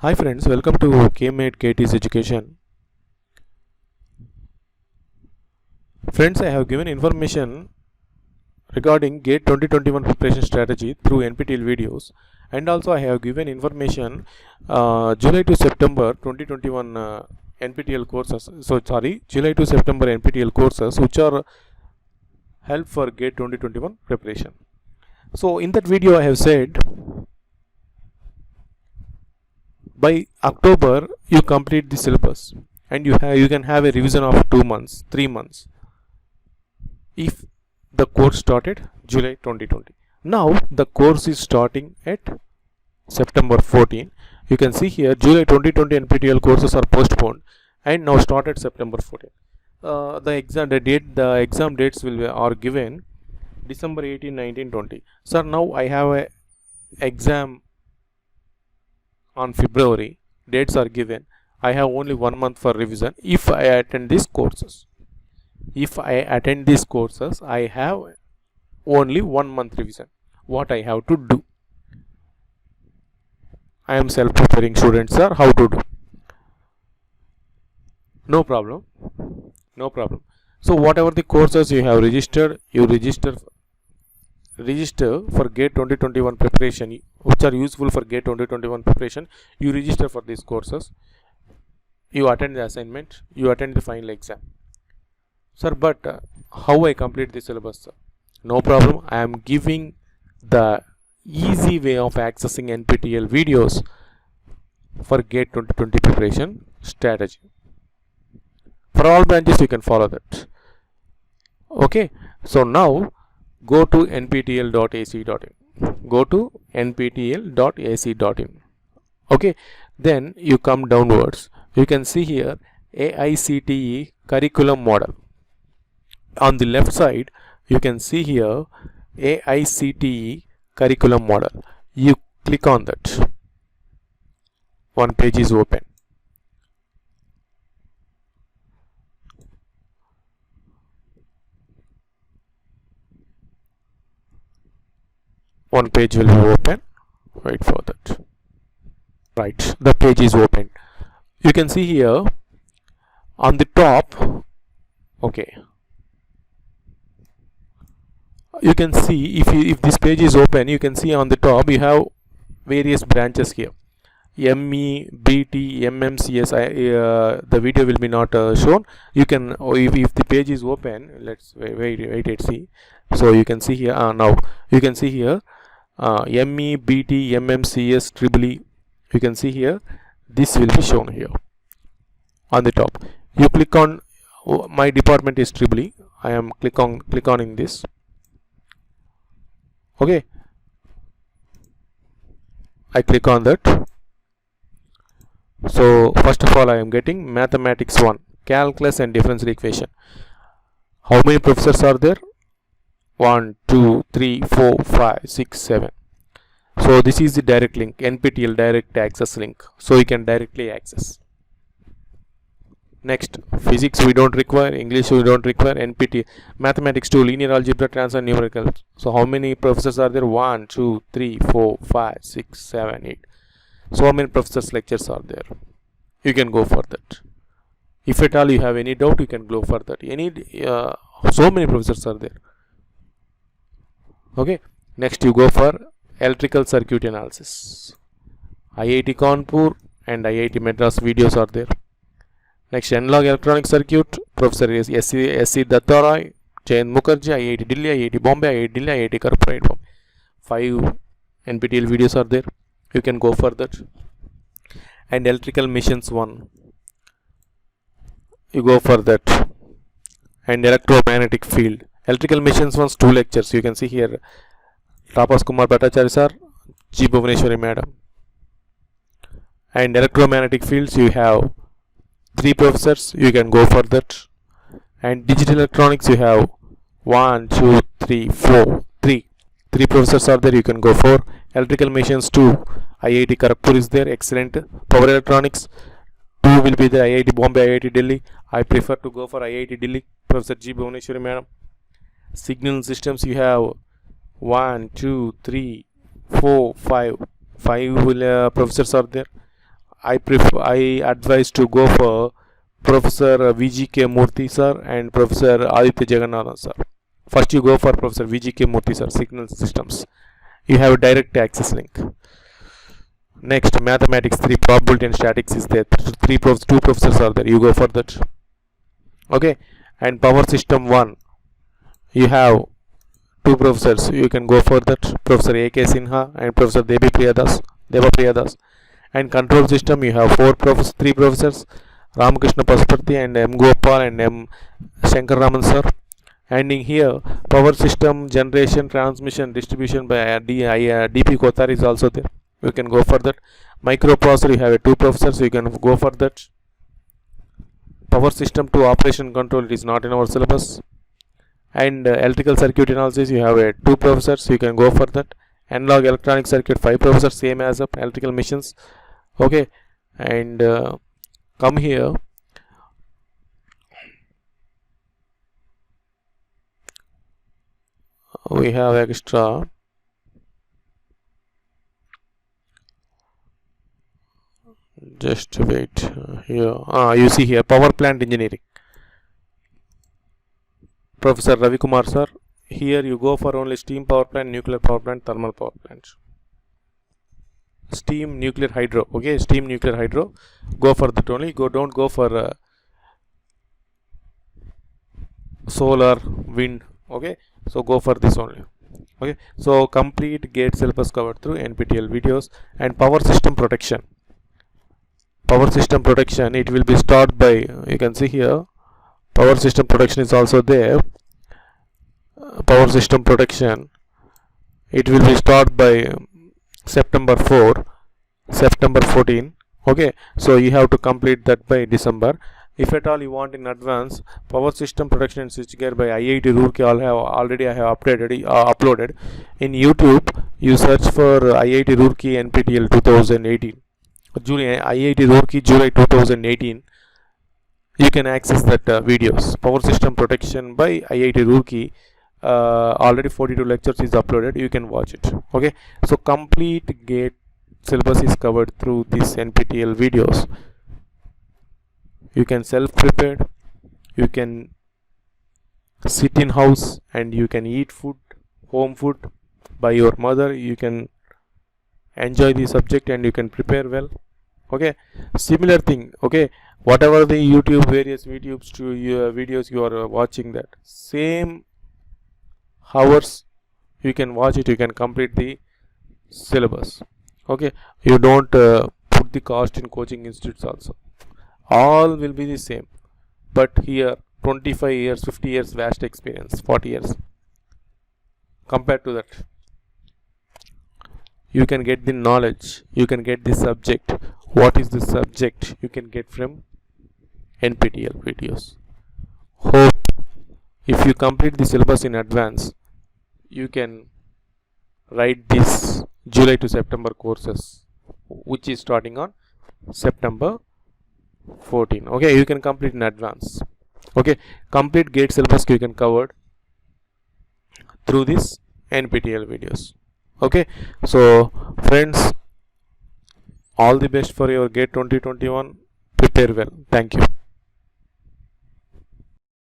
Hi friends, welcome to KMate KT's Education. Friends, I have given information regarding GATE 2021 preparation strategy through NPTEL videos, and also I have given information July to September 2021 NPTEL courses. July to September NPTEL courses which are help for GATE 2021 preparation. So in that video I have said by October you complete the syllabus and you can have a revision of 2 months, 3 months if the course started July 2020. Now the course is starting at September 14. You can see here July 2020 NPTEL courses are postponed and now started September 14. The exam dates are given December 18, 19, 20. Sir, now I have a exam on February. Dates are given. I have only 1 month for revision if I attend these courses. If I attend these courses, I have only 1 month revision. What I have to do? I am self-preparing student, sir. How to do? No problem. No problem. So whatever the courses you have registered, you register for GATE 2021 preparation, which are useful for GATE 2021 preparation. You register for these courses. You attend the assignment. You attend the final exam. Sir, but how I complete the syllabus, sir? No problem. I am giving the easy way of accessing NPTEL videos for GATE 2020 preparation strategy. For all branches, you can follow that. Okay. So now go to nptel.ac.in. Go to nptel.ac.in. Okay. Then you come downwards. You can see here AICTE curriculum model. On the left side, you can see here AICTE curriculum model. You click on that. One page is open. One page will be open. Wait for that. Right, the page is open. You can see here on the top. Okay. You can see if this page is open, you can see on the top you have various branches here. ME, BT, MMCS. The video will be not shown. You can if the page is open. Let's wait and see. So you can see here now. You can see here ME, BT, MMCS, EEE. You can see here. This will be shown here on the top. You click on my department is EEE. I am click on this. Okay, I click on that. So first of all, I am getting mathematics 1, calculus and differential equation. How many professors are there? 1, 2, 3, 4, 5, 6, 7. So this is the direct link, NPTEL direct access link. So you can directly access. Next, physics we don't require, English we don't require, NPTEL, mathematics 2, linear algebra, transfer, numerical. So how many professors are there? 1, 2, 3, 4, 5, 6, 7, 8. So how many professors lectures are there? You can go for that. If at all you have any doubt, you can go for that. So many professors are there. Okay. Next you go for electrical circuit analysis. IIT Kanpur and IIT Madras videos are there. Next, analog electronic circuit, Professor S.C. Dattaroy, Jayant Mukherjee, IIT Delhi, IIT Bombay, IIT Delhi, IIT Kharagpur. 5 NPTEL videos are there. You can go for that. And electrical machines 1. You go for that. And electromagnetic field. Electrical machines 1's 2 lectures. You can see here. Tapas Kumar Bhattacharya sir, G. Bhuvaneshwari madam. And electromagnetic fields you have 3 professors, you can go for that. And digital electronics you have 1, 2, 3, 4, 3 professors are there, you can go for. Electrical machines 2, IIT Kharagpur is there, excellent. Power electronics 2 will be there, IIT Bombay, IIT Delhi. I prefer to go for IIT Delhi, Professor G. Bhuvaneshwari madam. Signal systems you have 1, 2, 3, 4, 5 professors are there. I advise to go for Professor VGK Murthy sir and Professor Aditya Jagannathan sir. First you go for Professor VGK Murthy sir, Signal Systems. You have a direct access link. Next, Mathematics 3, Probability and Statistics is there. Two professors are there. You go for that. Okay. And Power System 1, you have two professors. You can go for that. Professor A.K. Sinha and Professor Deva Priyadas. And Control System, you have three professors. Ramakrishna Pasupati and M. Gopal and M. Shankar Raman sir. And in here, Power System, Generation, Transmission, Distribution by D.P. Kothari is also there. You can go for that. Microprocessor, you have two professors. You can go for that. Power System to Operation Control, it is not in our syllabus. And Electrical Circuit Analysis, you have two professors. You can go for that. Analog Electronic Circuit, 5 professors, same as up electrical machines. Okay. And come here. We have extra. Just wait here. You see here Power Plant Engineering. Professor Ravi Kumar sir. Here you go for only steam power plant, nuclear power plant, thermal power plant. Steam, nuclear, hydro. Okay, steam, nuclear, hydro. Go for that only. Don't go for solar, wind. Okay, so go for this only. Okay, so complete GATE syllabus covered through NPTEL videos. And Power System Protection. Power System Protection, it will be started by, you can see here, Power System Protection is also there. Power System Protection, it will be started by September 4, September 14. Okay, so you have to complete that by December. If at all you want in advance, Power System Protection and Switchgear by IIT Roorkee, I have uploaded in YouTube. You search for IIT Roorkee NPTEL 2018. IIT Roorkee July 2018. You can access that videos. Power System Protection by IIT Roorkee. Already 42 lectures is uploaded. You can watch it. Okay. So complete GATE syllabus is covered through this NPTEL videos. You can self-prepared. You can sit in house and you can eat food, home food by your mother. You can enjoy the subject and you can prepare well. Okay, similar thing. Okay, whatever the various videos you are watching, that same hours you can watch it. You can complete the syllabus. Okay, you don't put the cost in coaching institutes also. All will be the same, but here 25 years, 50 years vast experience, 40 years. Compared to that, you can get the knowledge, you can get the subject. What is the subject you can get from NPTEL videos. Hope if you complete the syllabus in advance, you can write this July to September courses, which is starting on September 14. Okay, you can complete in advance. Okay, complete GATE syllabus you can cover through this NPTEL videos. Okay, so friends, all the best for your GATE 2021. Prepare well. Thank you.